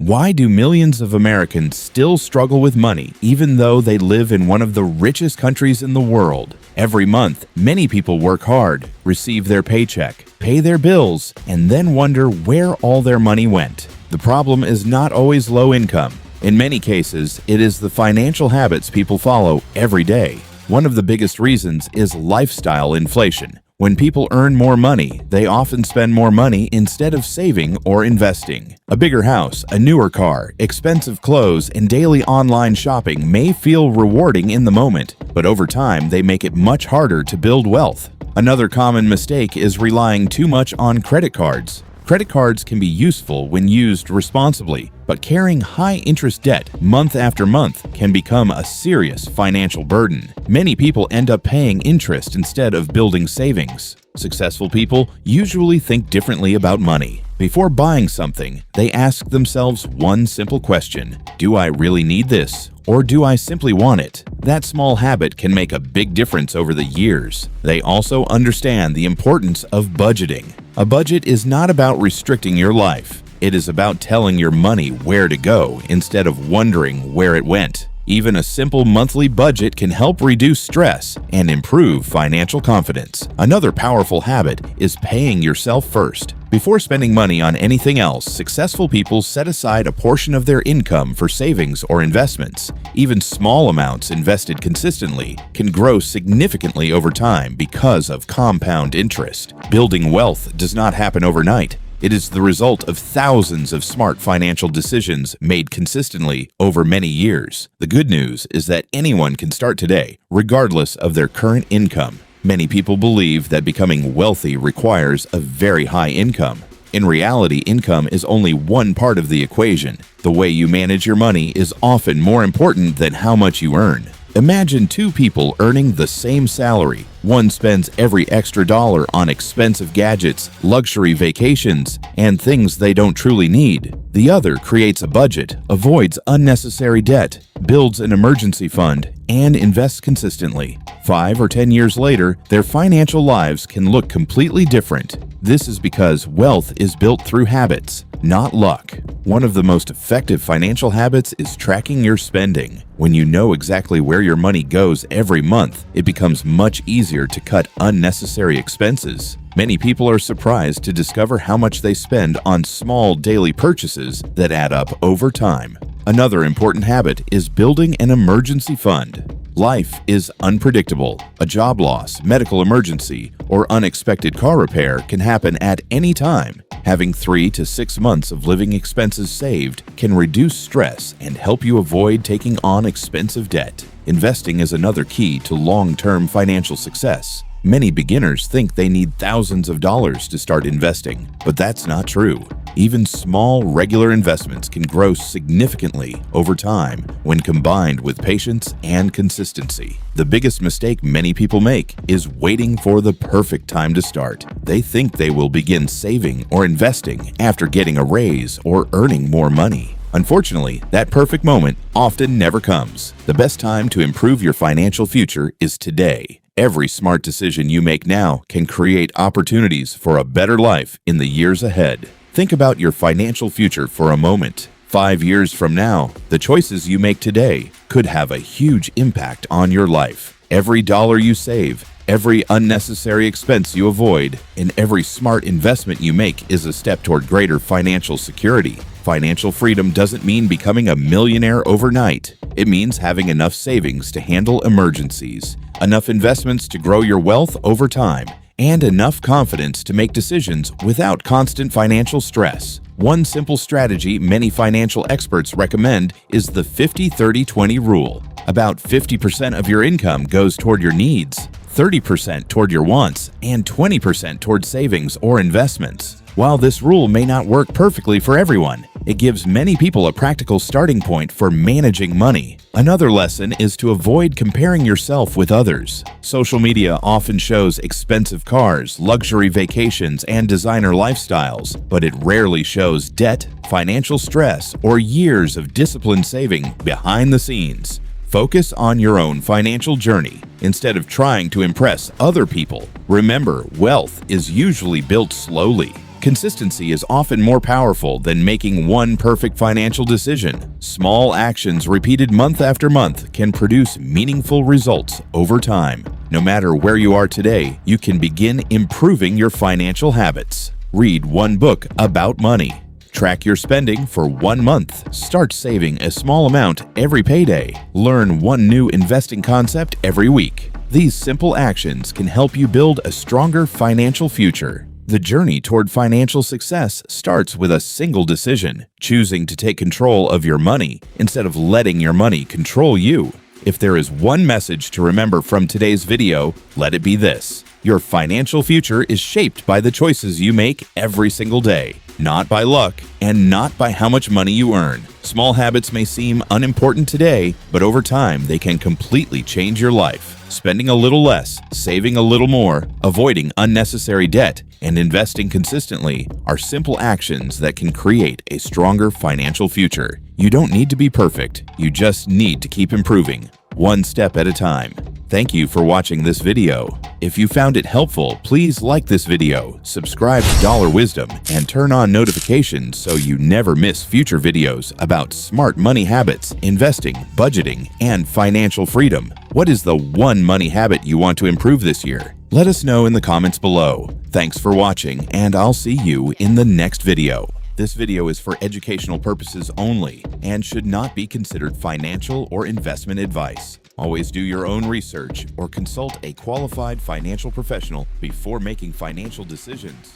Why do millions of Americans still struggle with money even though they live in one of the richest countries in the world? Every month, many people work hard, receive their paycheck, pay their bills, and then wonder where all their money went. The problem is not always low income. In many cases, it is the financial habits people follow every day. One of the biggest reasons is lifestyle inflation. When people earn more money, they often spend more money instead of saving or investing. A bigger house, a newer car, expensive clothes, and daily online shopping may feel rewarding in the moment, but over time they make it much harder to build wealth. Another common mistake is relying too much on credit cards. Credit cards can be useful when used responsibly, but carrying high-interest debt month after month can become a serious financial burden. Many people end up paying interest instead of building savings. Successful people usually think differently about money. Before buying something, they ask themselves one simple question: do I really need this, or do I simply want it? That small habit can make a big difference over the years. They also understand the importance of budgeting. A budget is not about restricting your life. It is about telling your money where to go instead of wondering where it went. Even a simple monthly budget can help reduce stress and improve financial confidence. Another powerful habit is paying yourself first. Before spending money on anything else, successful people set aside a portion of their income for savings or investments. Even small amounts invested consistently can grow significantly over time because of compound interest. Building wealth does not happen overnight. It is the result of thousands of smart financial decisions made consistently over many years. The good news is that anyone can start today, regardless of their current income. Many people believe that becoming wealthy requires a very high income. In reality, income is only one part of the equation. The way you manage your money is often more important than how much you earn. Imagine two people earning the same salary. One spends every extra dollar on expensive gadgets, luxury vacations, and things they don't truly need. The other creates a budget, avoids unnecessary debt, builds an emergency fund, and invests consistently. 5 or 10 years later, their financial lives can look completely different. This is because wealth is built through habits, not luck. One of the most effective financial habits is tracking your spending. When you know exactly where your money goes every month, it becomes much easier to cut unnecessary expenses. Many people are surprised to discover how much they spend on small daily purchases that add up over time. Another important habit is building an emergency fund. Life is unpredictable. A job loss, medical emergency, or unexpected car repair can happen at any time. Having 3 to 6 months of living expenses saved can reduce stress and help you avoid taking on expensive debt. Investing is another key to long-term financial success. Many beginners think they need thousands of dollars to start investing, but that's not true. Even small, regular investments can grow significantly over time when combined with patience and consistency. The biggest mistake many people make is waiting for the perfect time to start. They think they will begin saving or investing after getting a raise or earning more money. Unfortunately, that perfect moment often never comes. The best time to improve your financial future is today. Every smart decision you make now can create opportunities for a better life in the years ahead. Think about your financial future for a moment. 5 years from now, the choices you make today could have a huge impact on your life. Every dollar you save, every unnecessary expense you avoid, and every smart investment you make is a step toward greater financial security. Financial freedom doesn't mean becoming a millionaire overnight. It means having enough savings to handle emergencies, enough investments to grow your wealth over time, and enough confidence to make decisions without constant financial stress. One simple strategy many financial experts recommend is the 50-30-20 rule. About 50% of your income goes toward your needs, 30% toward your wants, and 20% toward savings or investments. While this rule may not work perfectly for everyone, it gives many people a practical starting point for managing money. Another lesson is to avoid comparing yourself with others. Social media often shows expensive cars, luxury vacations, and designer lifestyles, but it rarely shows debt, financial stress, or years of disciplined saving behind the scenes. Focus on your own financial journey instead of trying to impress other people. Remember, wealth is usually built slowly. Consistency is often more powerful than making one perfect financial decision. Small actions repeated month after month can produce meaningful results over time. No matter where you are today, you can begin improving your financial habits. Read one book about money. Track your spending for 1 month. Start saving a small amount every payday. Learn one new investing concept every week. These simple actions can help you build a stronger financial future. The journey toward financial success starts with a single decision, choosing to take control of your money instead of letting your money control you. If there is one message to remember from today's video, let it be this: your financial future is shaped by the choices you make every single day, not by luck and not by how much money you earn. Small habits may seem unimportant today, but over time they can completely change your life. Spending a little less, saving a little more, avoiding unnecessary debt, and investing consistently are simple actions that can create a stronger financial future. You don't need to be perfect, you just need to keep improving, one step at a time. Thank you for watching this video. If you found it helpful, please like this video, subscribe to Dollar Wisdom, and turn on notifications so you never miss future videos about smart money habits, investing, budgeting, and financial freedom. What is the one money habit you want to improve this year? Let us know in the comments below. Thanks for watching, and I'll see you in the next video. This video is for educational purposes only and should not be considered financial or investment advice. Always do your own research or consult a qualified financial professional before making financial decisions.